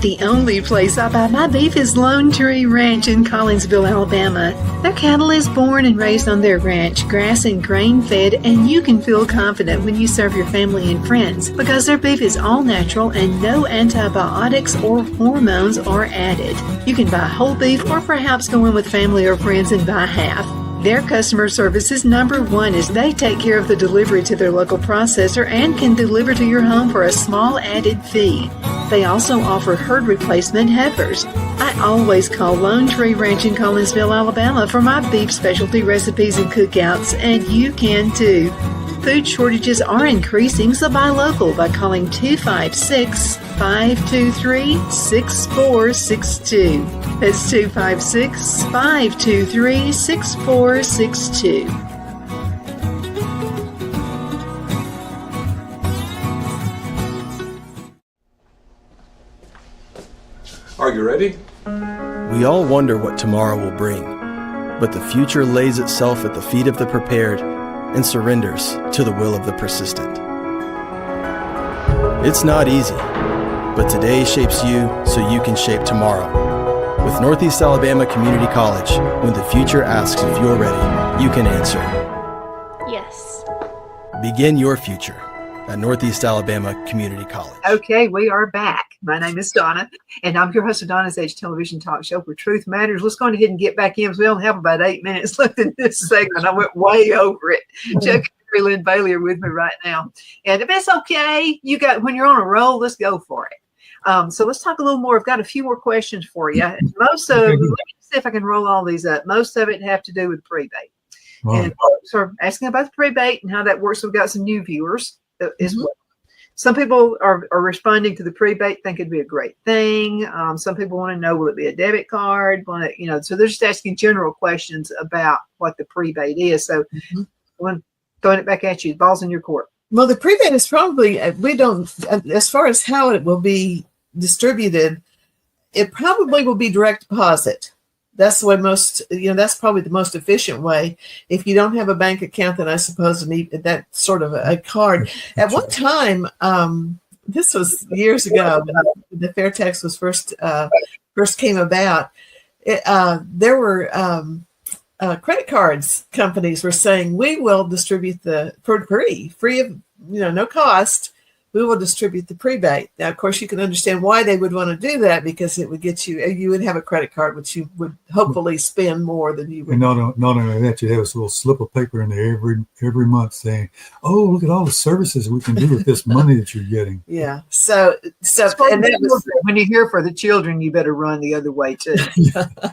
The only place I buy my beef is Lone Tree Ranch in Collinsville, Alabama. Their cattle is born and raised on their ranch, grass and grain fed, and you can feel confident when you serve your family and friends because their beef is all natural and no antibiotics or hormones are added. You can buy whole beef or perhaps go in with family or friends and buy half. Their customer service is number one as they take care of the delivery to their local processor and can deliver to your home for a small added fee. They also offer herd replacement heifers. I always call Lone Tree Ranch in Collinsville, Alabama for my beef specialty recipes and cookouts, and you can too. Food shortages are increasing, so buy local by calling 256-523-6462. That's 256-523-6462. Are you ready? We all wonder what tomorrow will bring, but the future lays itself at the feet of the prepared and surrenders to the will of the persistent. It's not easy, but today shapes you so you can shape tomorrow. With Northeast Alabama Community College, when the future asks if you're ready, you can answer yes. Begin your future at Northeast Alabama Community College. Okay, we are back. My name is Donna, and I'm your host of Donna's Age television talk show where truth matters. Let's go ahead and get back in because we only have about 8 minutes left in this segment. I went way over it. Chuck and Lynn Bailey are with me right now. And if it's okay, when you're on a roll, let's go for it. So let's talk a little more. I've got a few more questions for you. Most of let me see if I can roll all these up. Most of it have to do with prebate. Right. And so asking about the prebate and how that works. We've got some new viewers as well. Some people are responding to the prebate, think it'd be a great thing. Some people want to know, will it be a debit card? So they're just asking general questions about what the prebate is. So I'm throwing it back at you. Ball's in your court. Well, the prebate is probably, we don't, as far as how it will be distributed, it probably will be direct deposit. That's the way that's probably the most efficient way. If you don't have a bank account, then I suppose you need that sort of a card. At one time, this was years ago when the fair tax was first came about. There were credit cards companies were saying, we will distribute for free of no cost. We will distribute the prebate. Now, of course, you can understand why they would want to do that because it would get you would have a credit card, which you would hopefully spend more than you would. And not only that, you have this little slip of paper in there every month saying, "Oh, look at all the services we can do with this money that you're getting." Yeah. So, and that was, when you're here for the children, you better run the other way too.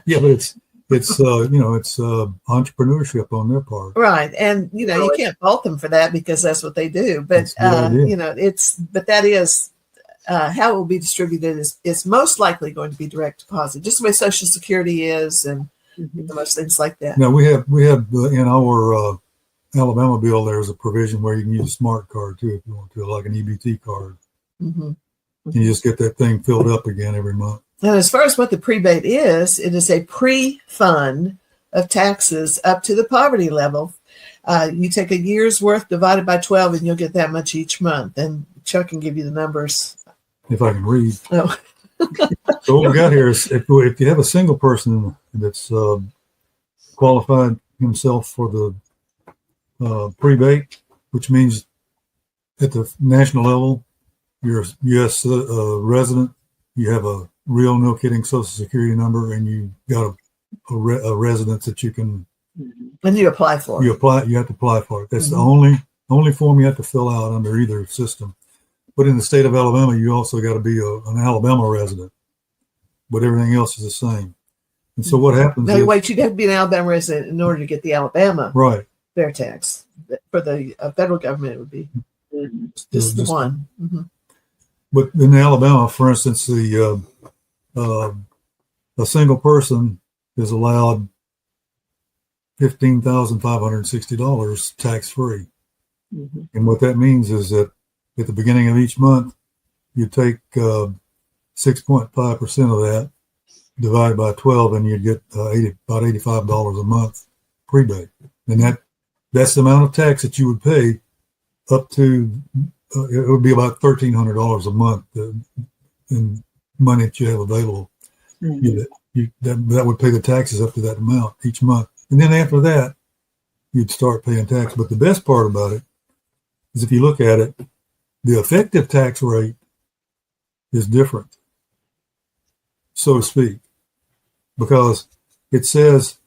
Yeah, but it's it's entrepreneurship on their part. Right. And, you can't fault them for that because that's what they do. But, that is how it will be distributed is most likely going to be direct deposit, just the way Social Security is and most things like that. Now, we have in our Alabama bill, there's a provision where you can use a smart card too if you want to, like an EBT card. Mm-hmm. You just get that thing filled up again every month. And as far as what the prebate is, it is a pre-fund of taxes up to the poverty level. You take a year's worth divided by 12 and you'll get that much each month. And Chuck can give you the numbers. If I can read. Oh. So what we got here is if you have a single person that's qualified himself for the prebate, which means at the national level, you're a U.S. resident, you have a real, no kidding, Social Security number, and you got a residence that you can. And you apply for. You have to apply for it. That's the only form you have to fill out under either system. But in the state of Alabama, you also got to be an Alabama resident. But everything else is the same. And so what happens? No, wait, you'd have to be an Alabama resident in order to get the Alabama fair tax. For the federal government, it would be just the one. Mm-hmm. But in Alabama, for instance, a single person is allowed $15,560 tax free. Mm-hmm. And what that means is that at the beginning of each month, you take 6.5% of that, divided by 12, and you get about $85 a month prebate. And that's the amount of tax that you would pay up to, it would be about $1,300 a month in money that you have available. Mm-hmm. That would pay the taxes up to that amount each month. And then after that, you'd start paying tax. But the best part about it is if you look at it, the effective tax rate is different, so to speak, because it says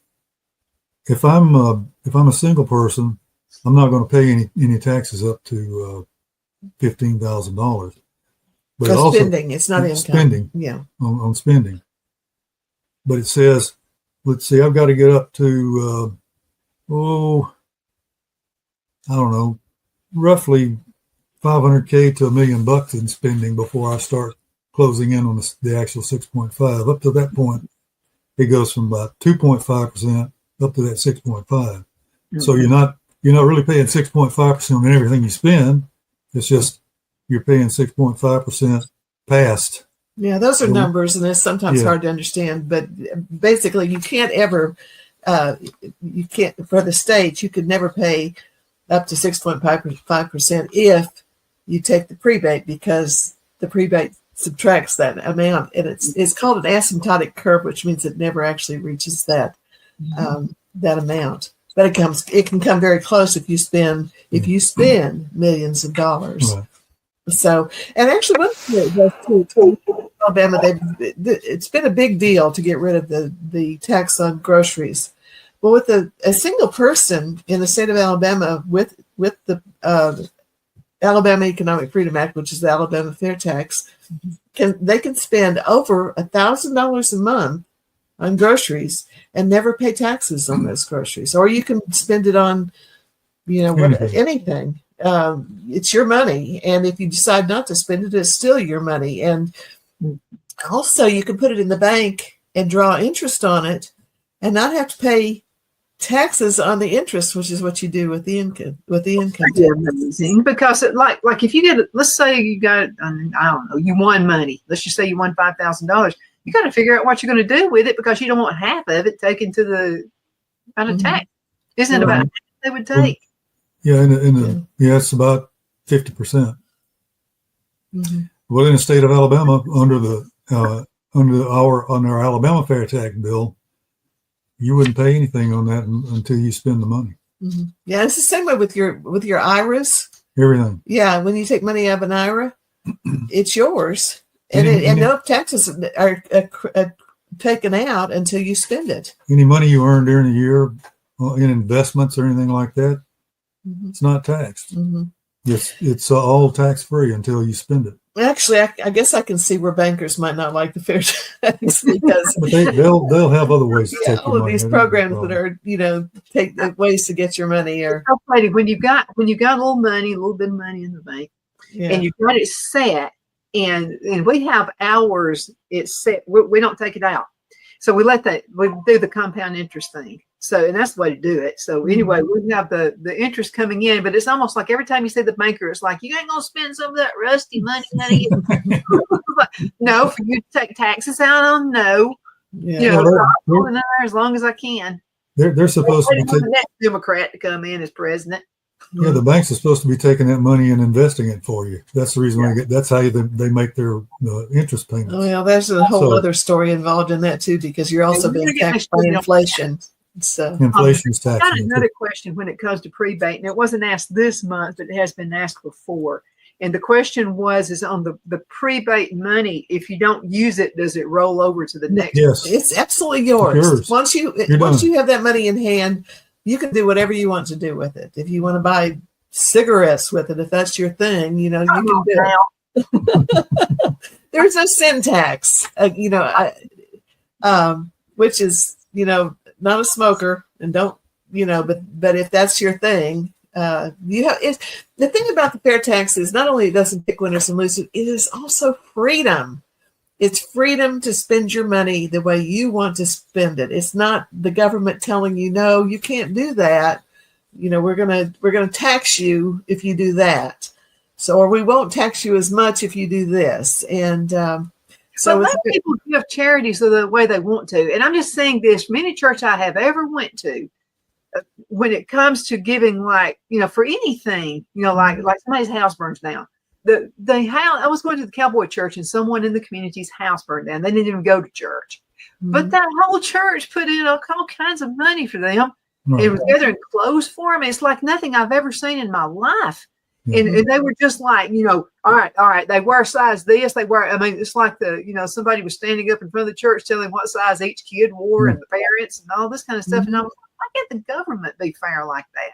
if I'm a single person, I'm not going to pay any taxes up to $15,000. But also spending, it's not income. Spending, on spending. But it says, let's see, I've got to get up to I don't know, roughly $500K to $1 million in spending before I start closing in on the actual 6.5. Up to that point, it goes from about 2.5% up to that 6.5. Mm-hmm. So you're not really paying 6.5% on everything you spend. It's just you're paying 6.5% past. Yeah, those are numbers, and it's sometimes hard to understand. But basically, you can't ever, for the states, you could never pay up to 6.5% if you take the prebate, because the prebate subtracts that amount, and it's called an asymptotic curve, which means it never actually reaches that that amount. But it can come very close if you spend millions of dollars. Right. So, and actually, one thing to Alabama, it's been a big deal to get rid of the tax on groceries. Well, with a single person in the state of Alabama with the Alabama Economic Freedom Act, which is the Alabama Fair Tax, they can spend over $1,000 a month on groceries and never pay taxes on those groceries. Or you can spend it on, anything. It's your money, and if you decide not to spend it, it's still your money. And also, you can put it in the bank and draw interest on it, and not have to pay taxes on the interest, which is what you do with the income. Yeah, amazing. Because like if you get, let's say you got, I don't know, you won money. Let's just say you won $5,000. You got to figure out what you're going to do with it, because you don't want half of it taken to the out of tax. Isn't it about half they would take? Yeah, it's about 50%. Mm-hmm. Well, in the state of Alabama, under our Alabama Fair Tax bill, you wouldn't pay anything on that until you spend the money. Mm-hmm. Yeah, it's the same way with your IRAs. Everything. Yeah, when you take money out of an IRA, it's yours, and no taxes are taken out until you spend it. Any money you earn during the year in investments or anything like that, it's not taxed. Mm-hmm. It's all tax free until you spend it. Actually, I guess I can see where bankers might not like the fair tax because But they'll have other ways to take all your of money. these That ain't no programs that problem. are, take ways to get your money or So funny, when you got a little money, a little bit of money in the bank, yeah. and you got it set, and we have hours it's set. We don't take it out, so we do the compound interest thing. So, and that's the way to do it. So anyway, we have the interest coming in, but it's almost like every time you see the banker, it's like, you ain't gonna spend some of that rusty money, honey. No, for you to take taxes out on, no. Yeah. You know, No, I'm holding in there as long as I can. they're supposed to I be didn't want taking. the next Democrat to come in as president. Yeah, the banks are supposed to be taking that money and investing it for you. That's the reason why that's how they make their interest payments. Oh, well, there's a whole So- other story involved in that too, because you're also we're being gonna get taxed by mixed up. inflation. So Inflation's I got taxing it. another question when it comes to prebate, and it wasn't asked this month, but it has been asked before. And the question is on the prebate money, if you don't use it, does it roll over to the next? Yes. it's absolutely yours. Yours. Once You're you done. have that money in hand, you can do whatever you want to do with it. If you want to buy cigarettes with it, if that's your thing, you can do it. There's no sin tax, which is, not a smoker and don't, but if that's your thing, the thing about the fair tax is not only it doesn't pick winners and losers, it is also freedom. It's freedom to spend your money the way you want to spend it. It's not the government telling you, no, you can't do that. We're gonna tax you if you do that. So, or we won't tax you as much if you do this. And So let people give charities the way they want to. And I'm just saying this, many church I have ever went to, when it comes to giving, like, for anything, like somebody's house burns down. The house, I was going to the Cowboy church and someone in the community's house burned down. They didn't even go to church. But that whole church put in all kinds of money for them. Right. It was gathering clothes for them. It's like nothing I've ever seen in my life. And they were just like, all right. They wear size this. It's like somebody was standing up in front of the church telling what size each kid wore and the parents and all this kind of stuff. And I was like, why can't the government be fair like that?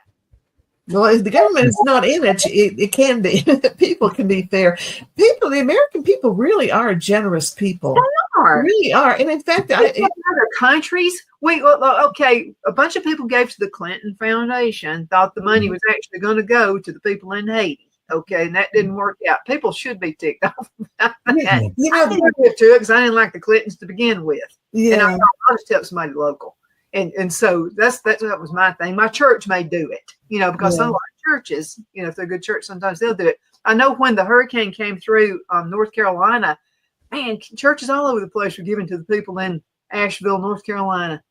Well, if the government is not in it, it can be. People can be fair. The American people really are generous people. They are. Really are. And in fact, other countries, a bunch of people gave to the Clinton Foundation, thought the money was actually going to go to the people in Haiti. Okay, and that didn't work out. People should be ticked off about that. I didn't give to it because I didn't like the Clintons to begin with. Yeah. And I thought I'll just help somebody local. And so that was my thing. My church may do it, because some churches, if they're a good church, sometimes they'll do it. I know when the hurricane came through North Carolina, man, churches all over the place were giving to the people in Asheville, North Carolina.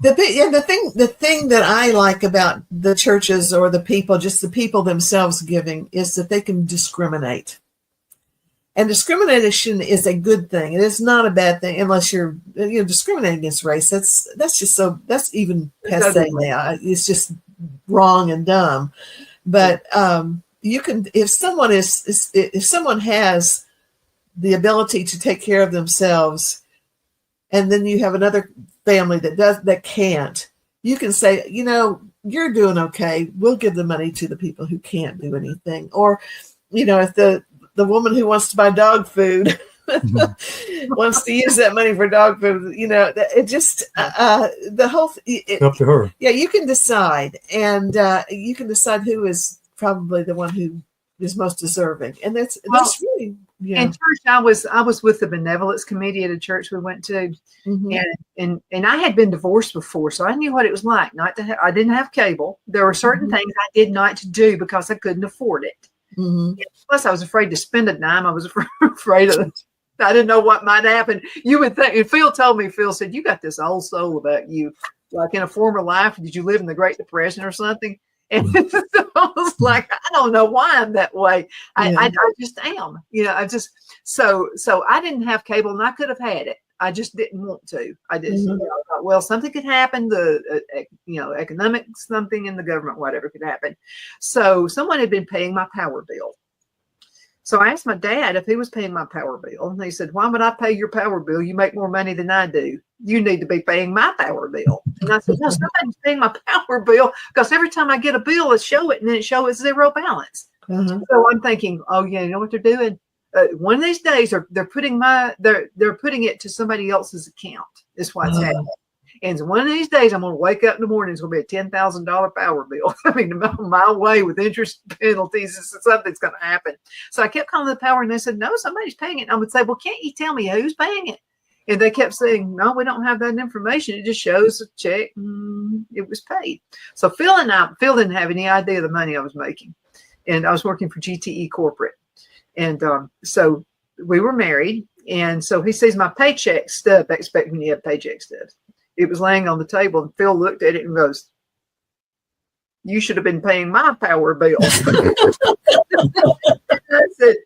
The thing that I like about the churches or the people, just the people themselves giving, is that they can discriminate. And discrimination is a good thing. It is not a bad thing unless you're discriminating against race. That's even passé now. It's just wrong and dumb. But you can, if someone has the ability to take care of themselves, and then you have another family that can't, you can say, you're doing okay. We'll give the money to the people who can't do anything. Or, if the woman who wants to buy dog food wants to use that money for dog food, it just the whole up to her. Yeah, you can decide, and you can decide who is probably the one who is most deserving, and that's really. Yeah. In church, I was with the benevolence committee at a church we went to, and I had been divorced before, so I knew what it was like not to have. I didn't have cable. There were certain things I did not to do because I couldn't afford it. Plus, I was afraid to spend a dime. I was afraid of it. I didn't know what might happen. You would think. And Phil said, "You got this old soul about you. Like in a former life, did you live in the Great Depression or something?" And so I was like, I don't know why I'm that way. I just am. So I didn't have cable, and I could have had it. I just didn't want to. I just thought, well, something could happen. Economic something in the government, whatever could happen. So someone had been paying my power bill. So I asked my dad if he was paying my power bill, and he said, "Why would I pay your power bill? You make more money than I do. You need to be paying my power bill." And I said, "No, somebody's paying my power bill because every time I get a bill, it show it, and then it show it's zero balance. Uh-huh. So I'm thinking, oh yeah, you know what they're doing? One of these days, they're putting they're putting it to somebody else's account. Is what's happening. And one of these days, I'm going to wake up in the morning. It's going to be a $10,000 power bill. I mean, my way with interest penalties is something's going to happen. So I kept calling the power, and they said, "No, somebody's paying it." And I would say, "Well, can't you tell me who's paying it?" And they kept saying, "No, we don't have that information. It just shows a check. It was paid." So Phil didn't have any idea the money I was making, and I was working for GTE Corporate, and so we were married. And so he sees my paycheck stub. I expect me to have paycheck stubs. It was laying on the table, and Phil looked at it and goes, "You should have been paying my power bill." I said,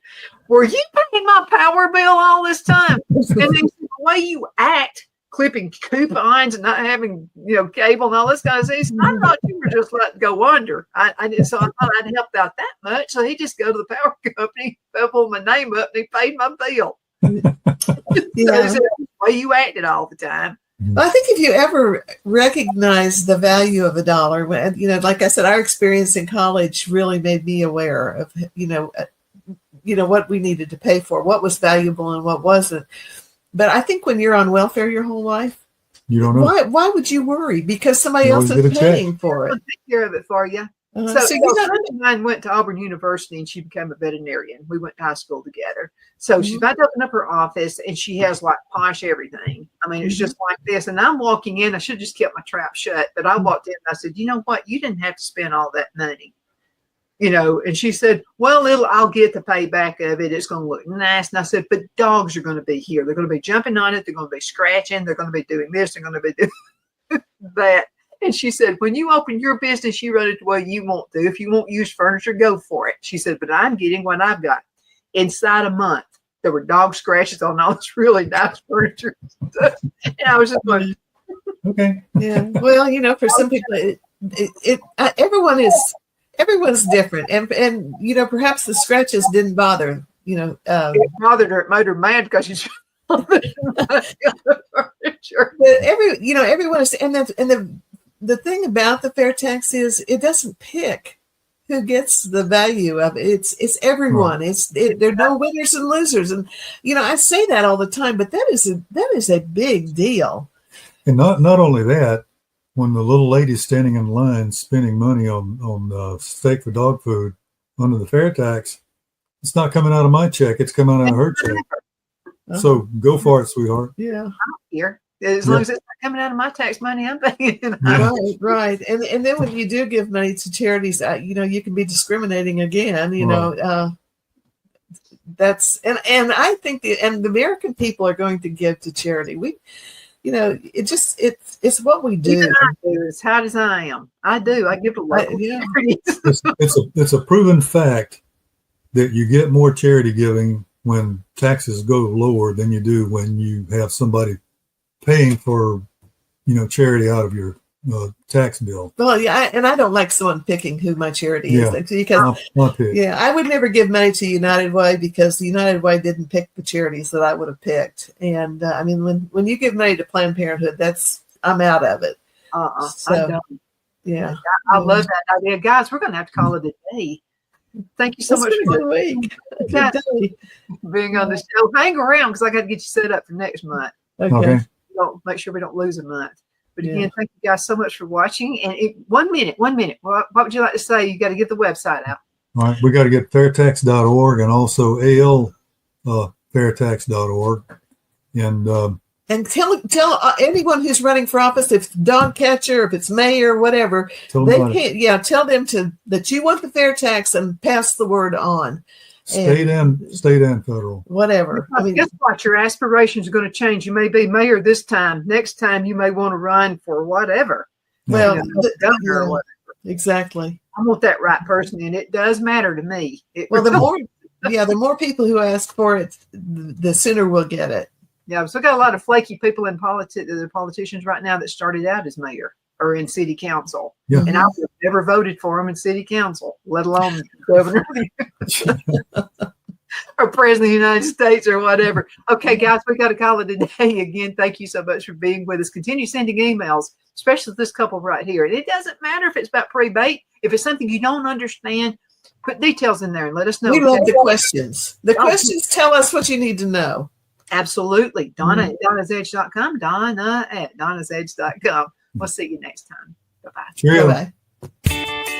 "Were you paying my power bill all this time?" And then the way you act, clipping coupons and not having, cable and all this kind of things, I thought you were just letting go under. So I thought I'd helped out that much. So he just go to the power company, pulled my name up, and he paid my bill. Yeah. So the way you acted all the time. Well, I think if you ever recognize the value of a dollar, like I said, our experience in college really made me aware of, what we needed to pay for, what was valuable and what wasn't. But I think when you're on welfare your whole life, You don't know. why would you worry? Because somebody You else always is get a check. paying for I'll it. take care of it for you. So So you're a not, friend of mine went to Auburn University and she became a veterinarian. We went to high school together. So she's about to open up her office and she has like posh everything. I mean, it's just like this. And I'm walking in. I should have just kept my trap shut. But I walked in and I said, "You know what? You didn't have to spend all that money." And she said, "Well, I'll get the payback of it. It's going to look nice." And I said, "But dogs are going to be here. They're going to be jumping on it. They're going to be scratching. They're going to be doing this. They're going to be doing that." And she said, "When you open your business, you run it the way you want to. If you won't use furniture, go for it." She said, "But I'm getting what I've got." Inside a month, there were dog scratches on all this really nice furniture. And I was just going, Okay. yeah. Well, for some people, everyone's different, and perhaps the scratches didn't bother. it bothered her. It made her mad because she's furniture. But everyone is, and the thing about the fair tax is it doesn't pick who gets the value of it. It's everyone. There are no winners and losers, and I say that all the time, but that is a big deal. And not only that, when the little lady's standing in line spending money on steak for dog food under the fair tax, it's not coming out of my check. It's coming out of her check. So go for it, sweetheart. Yeah. Here, as long as it's not coming out of my tax money, I'm paying it. Right. And then when you do give money to charities, you can be discriminating again. That's and I think the American people are going to give to charity. It's what we do. Even I do, as hot as I am. I do. I give to local charities. It's a proven fact that you get more charity giving when taxes go lower than you do when you have somebody paying for, charity out of your tax bill. Well, yeah, and I don't like someone picking who my charity is. Because, I'll pick. yeah, I would never give money to United Way because United Way didn't pick the charities that I would have picked. And I mean, when you give money to Planned Parenthood, I'm out of it. So, I don't. Yeah, I love that idea, guys. We're going to have to call it a day. Thank you so much for being on the show. Hang around because I got to get you set up for next month. Okay. Don't make sure we don't lose a month. But again, thank you guys so much for watching. And 1 minute. What would you like to say? You got to get the website out. All right. We got to get fairtax.org and also fairtax.org. And tell anyone who's running for office, if it's dog catcher, if it's mayor, whatever, tell them that you want the fair tax and pass the word on. State and federal. Whatever. Guess what? Your aspirations are going to change. You may be mayor this time. Next time, you may want to run for whatever. Well, governor or whatever. Exactly. I want that right person, and it does matter to me. The more people who ask for it, the sooner we'll get it. Yeah, so we got a lot of flaky people in politics. They're politicians right now that started out as mayor or in city council. Yeah. And I would have never voted for them in city council, let alone governor or president of the United States or whatever. Okay, guys, we got to call it a day. Again, thank you so much for being with us. Continue sending emails, especially this couple right here. And it doesn't matter if it's about pre-bait. If it's something you don't understand, Put details in there and let us know. We love the questions. The questions tell us what you need to know. Absolutely. Donna at donnasedge.com. Donna at donnasedge.com. We'll see you next time. Bye-bye. Cheerio. Bye-bye.